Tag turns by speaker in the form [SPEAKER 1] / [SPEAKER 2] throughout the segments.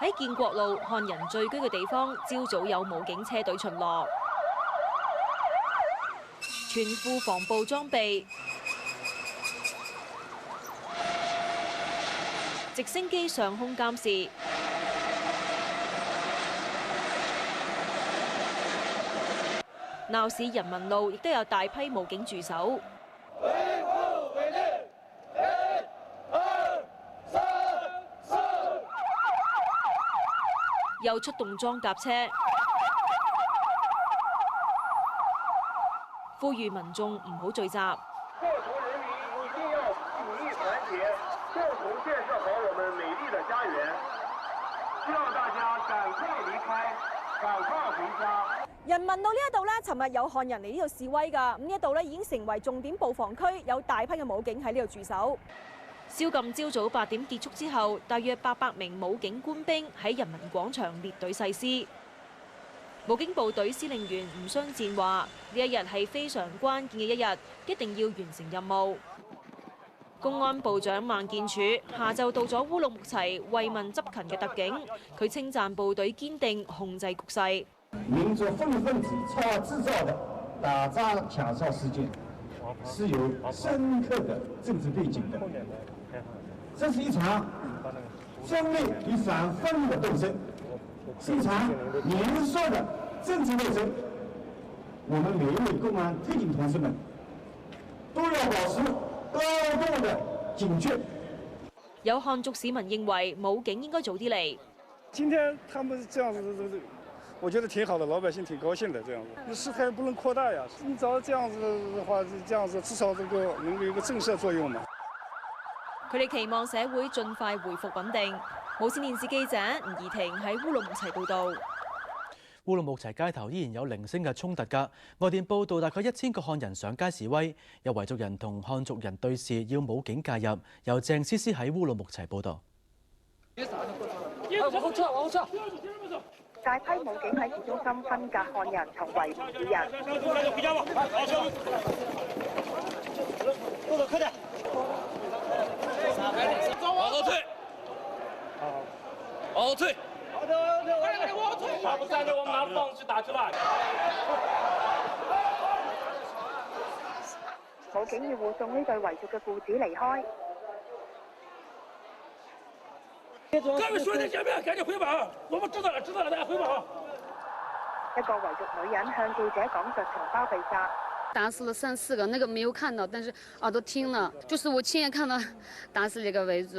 [SPEAKER 1] 喺建國路漢人聚居嘅地方，朝早有武警車隊巡邏，全副防暴裝備，直升機上空監視。鬧市人民路亦都有大批武警駐守。又出動裝甲車，呼籲民眾唔好聚集。
[SPEAKER 2] 國族人民一定要緊密團結，共同建設好我們美麗的家園。希望大家趕快離開，趕快回家。
[SPEAKER 3] 人民路呢一度咧，尋日有漢人嚟呢度示威㗎，咁呢一度咧已經成為重點布防區，有大批嘅武警喺呢度駐守。
[SPEAKER 1] 宵禁朝早8點結束之後，大約800名武警官兵喺人民廣場列隊誓師。武警部隊司令員吳湘戰話：呢一日係非常關鍵嘅一日，一定要完成任務。公安部長孟建柱下晝到咗烏魯木齊慰問執勤嘅特警，佢稱讚部隊堅定控制局勢。
[SPEAKER 4] 民族分裂分子策劃製造的打砸搶燒事件是有深刻的政治背景的，這是一場分裂與反分裂的鬥爭，是一場嚴肅的政治鬥爭。我們每一位公安特警同志們都要保持高度的警覺。
[SPEAKER 1] 有漢族市民認為武警應該早啲嚟。
[SPEAKER 5] 今天他們這樣子，我覺得挺好的，老百姓挺高興的。這樣子事態不能擴大呀，你只要這樣子的話，這樣子至少能夠有一個震懾作用嘛。
[SPEAKER 1] 佢哋期望社會盡快回復穩定。無線電視記者吳怡婷喺烏魯木齊報導。
[SPEAKER 6] 烏魯木齊街頭依然有零星嘅衝突㗎。外電報道，大概1000個漢人上街示威，有維族人同漢族人對峙，要武警介入。由鄭思思喺烏魯木齊報導。
[SPEAKER 3] 往後撤！
[SPEAKER 7] 大批武警喺市中心分隔漢人同維吾爾人。
[SPEAKER 8] 往後退！往後退！他不站着，我們拿棒子去打去了。
[SPEAKER 7] 武警要護送呢對維族嘅父子離開。
[SPEAKER 8] 各位兄弟姐妹，趕緊回吧！我們知道了，大家回吧。
[SPEAKER 7] 一個維族女人向記者講述同胞被殺。
[SPEAKER 9] 打死了3、4個，那個沒有看到，但是耳朵聽了，就是我親眼看到打死了一個維族。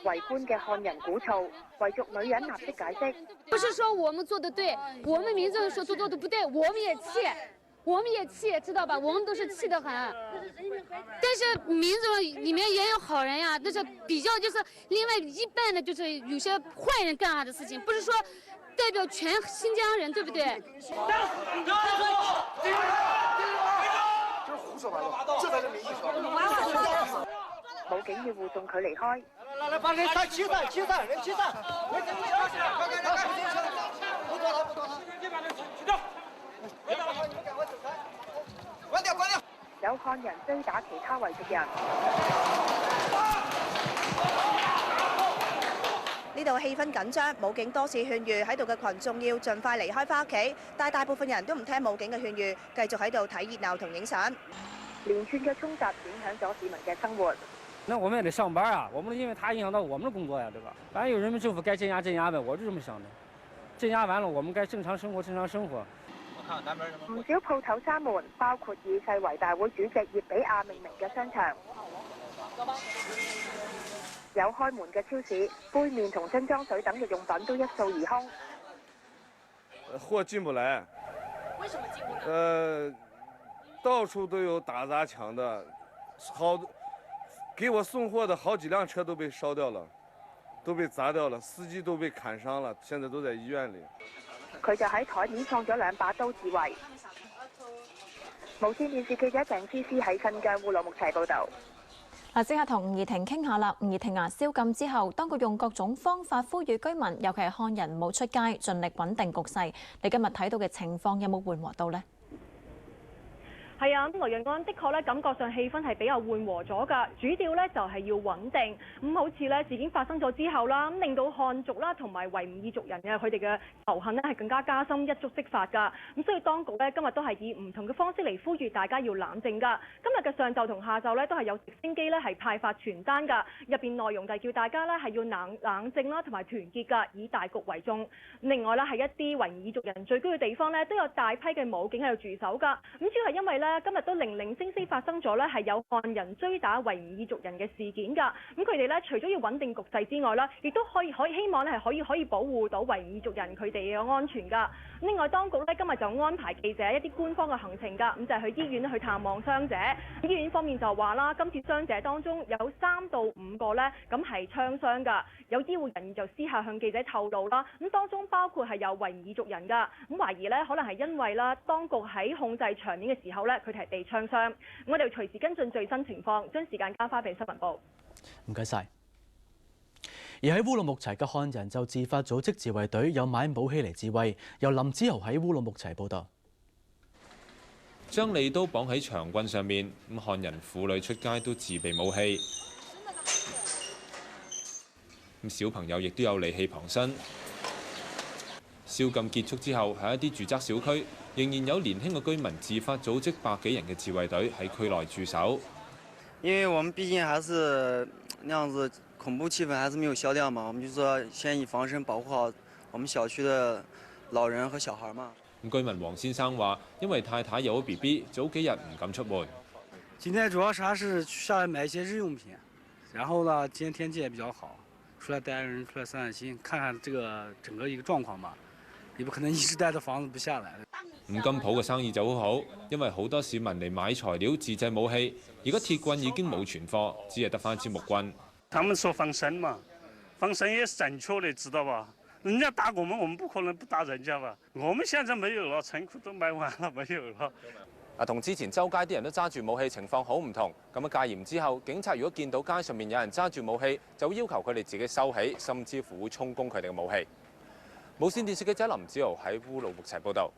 [SPEAKER 7] 圍觀嘅漢人鼓噪，維族女人立即解釋：
[SPEAKER 9] 不是說我們做的對，我們民眾說做的不對，我們也氣，知道吧？我們都是氣得很。但是民眾裡面也有好人呀，但是比較就是另外一半的，就是有些壞人幹下的事情，不是說代表全新疆人，對不對？
[SPEAKER 2] 這是胡說八道，這才是民意說。
[SPEAKER 7] 武警要護送佢離開。
[SPEAKER 2] 來，把人驅散，人驅散。
[SPEAKER 7] 有漢人追打其他維族人。
[SPEAKER 10] 呢度氣氛緊張，武警多次勸喻喺度嘅群眾要盡快離開返屋企，但係大部分人都唔聽武警嘅勸喻，繼續喺度睇熱鬧同影相。
[SPEAKER 7] 連串嘅衝突影響咗市民嘅生活。
[SPEAKER 11] 那我們也得上班啊，我們因為它影響到我們的工作呀，對吧？反正有人民政府該鎮壓鎮壓唄，我是這麼想的。鎮壓完了，我們該正常生活。
[SPEAKER 7] 唔少鋪頭閂門，包括以世遺大會主席葉比亞命名嘅商場。有開門嘅超市，杯麵同樽裝水等日用品都一掃而空。
[SPEAKER 5] 貨進不來。
[SPEAKER 3] 為什麼進不來？
[SPEAKER 5] 到處都有打砸搶的，給我送貨的好幾輛車都被燒掉了，都被砸掉了，司機都被砍傷了，現在都在醫院裏。
[SPEAKER 7] 佢就喺台面創咗2把刀自衛。無線電視記者鄭思思喺新疆烏魯木齊報導。
[SPEAKER 12] 嗱，即刻同吳怡婷傾下啦。吳怡婷啊，宵禁之後，當局用各種方法呼籲居民，尤其係漢人唔好出街，盡力穩定局勢。你今日睇到嘅情況有冇緩和到呢？
[SPEAKER 13] 係啊，咁來日安的確咧，感覺上氣氛係比較緩和咗㗎。主調咧就係要穩定。咁好似咧事件發生咗之後啦，咁令到漢族啦同埋維吾爾族人嘅佢哋嘅仇恨咧係更加加深，一觸即發㗎。咁所以當局咧今日都係以唔同嘅方式嚟呼籲大家要冷靜㗎。今日嘅上晝同下晝咧都係有直升機咧係派發傳單㗎，入邊內容就係叫大家咧係要冷靜啦同埋團結㗎，以大局為重。另外咧係一啲維吾爾族人聚居嘅地方咧都有大批嘅武警喺度駐守㗎。咁主要係因為咧今日都零零星星發生咗咧係有漢人追打維吾爾族人嘅事件㗎。咁佢哋咧除咗要穩定局勢之外啦，亦都可以希望咧係可以保護到維吾爾族人佢哋嘅安全㗎。另外當局咧今日就安排記者一啲官方嘅行程㗎，咁就係去醫院去探望傷者。醫院方面就話啦，今次傷者當中有3到5個咧咁係槍傷㗎。有醫護人員就私下向記者透露啦，咁當中包括係有維吾爾族人㗎，咁懷疑咧可能係因為啦當局喺控制場面嘅時候咧佢哋係被槍傷。我哋隨時跟進最新情況，將時間交翻俾新聞部。
[SPEAKER 6] 唔該晒。而喺烏魯木齊嘅漢人就自發組織自衛隊，有買武器嚟自衛。由林子豪喺烏魯木齊報道。
[SPEAKER 14] 將利刀綁喺長棍上面，咁漢人婦女出街都自備武器。咁小朋友亦都有利器傍身。宵禁結束之後，喺一啲住宅小區，仍然有年輕嘅居民自發組織百幾人嘅自衛隊喺區內駐守。
[SPEAKER 15] 因為我們畢竟還是那樣子，恐怖氣氛還是沒有消掉嘛，我們就說先以防身保護好我們小區的老人和小孩嘛。
[SPEAKER 14] 居民黃先生話，因為太太有咗 BB，早幾日唔敢出門。
[SPEAKER 16] 今天主要是還是下來買一些日用品，然後呢，今天天氣也比較好，出來帶人出來散散心，看看這個整個一個狀況嘛。也不可能一直待在房子不下來。
[SPEAKER 14] 五金鋪嘅生意就好好，因為好多市民嚟買材料自製武器。而家鐵棍已經冇存貨，只係得返支木棍。
[SPEAKER 17] 他們說防身嘛，防身也是正確的，知道吧？人家打我們不可能不打人家吧？我們現在沒有了，倉庫都賣完了，沒有了。
[SPEAKER 18] 同之前周街啲人都揸住武器情況好唔同。咁啊戒嚴之後，警察如果見到街上面有人揸住武器，就會要求佢哋自己收起，甚至乎會充公佢哋嘅武器。無線電視記者林子豪喺烏魯木齊報道。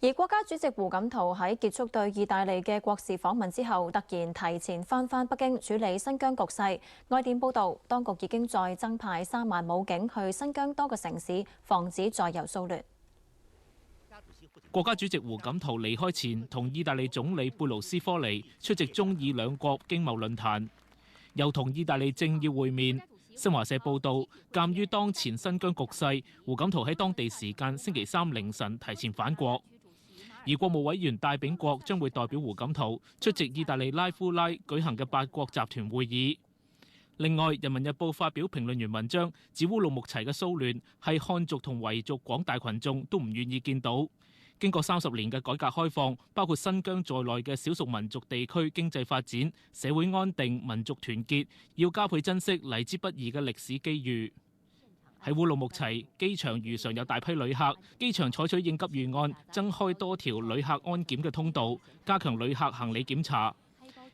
[SPEAKER 12] 而國家主席胡錦濤喺結束對意大利嘅國事訪問之後，突然提前返北京處理新疆局勢。外電報道，當局已經再增派3萬武警去新疆多個城市，防止再有騷亂。
[SPEAKER 19] 國家主席胡錦濤離開前，同意大利總理貝盧斯科尼出席中意兩國經貿論壇，又同意大利政要會面。新華社報道，鑑於當前新疆局勢，胡錦濤喺當地時間星期3凌晨提前返國。而國務委員戴秉國將會代表胡錦濤出席意大利拉夫拉舉行嘅8國集團會議。另外，《人民日報》發表評論員文章，指烏魯木齊嘅騷亂係漢族同維族廣大群眾都唔願意見到。經過30年嘅改革開放，包括新疆在內嘅少數民族地區經濟發展、社會安定、民族團結，要加倍珍惜嚟之不易嘅歷史機遇。喺烏魯木齊機場如常有大批旅客，機場採取應急預案，增開多條旅客安檢嘅通道，加強旅客行李檢查。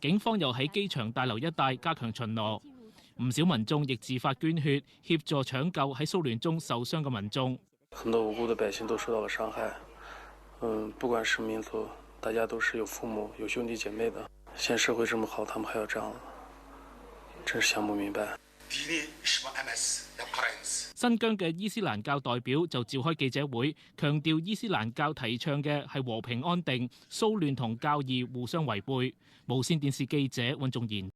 [SPEAKER 19] 警方又喺機場大樓一帶加強巡邏。唔少民眾亦自發捐血，協助搶救喺騷亂中受傷嘅民眾。
[SPEAKER 20] 很多無辜的百姓都受到了傷害。不管是民族，大家都是有父母、有兄弟姐妹的。現在社會這麼好，他們還要這樣，真是想不明白。
[SPEAKER 19] 新疆嘅伊斯蘭教代表就召開記者會，強調伊斯蘭教提倡嘅係和平安定，騷亂同教義互相違背。無線電視記者尹仲賢。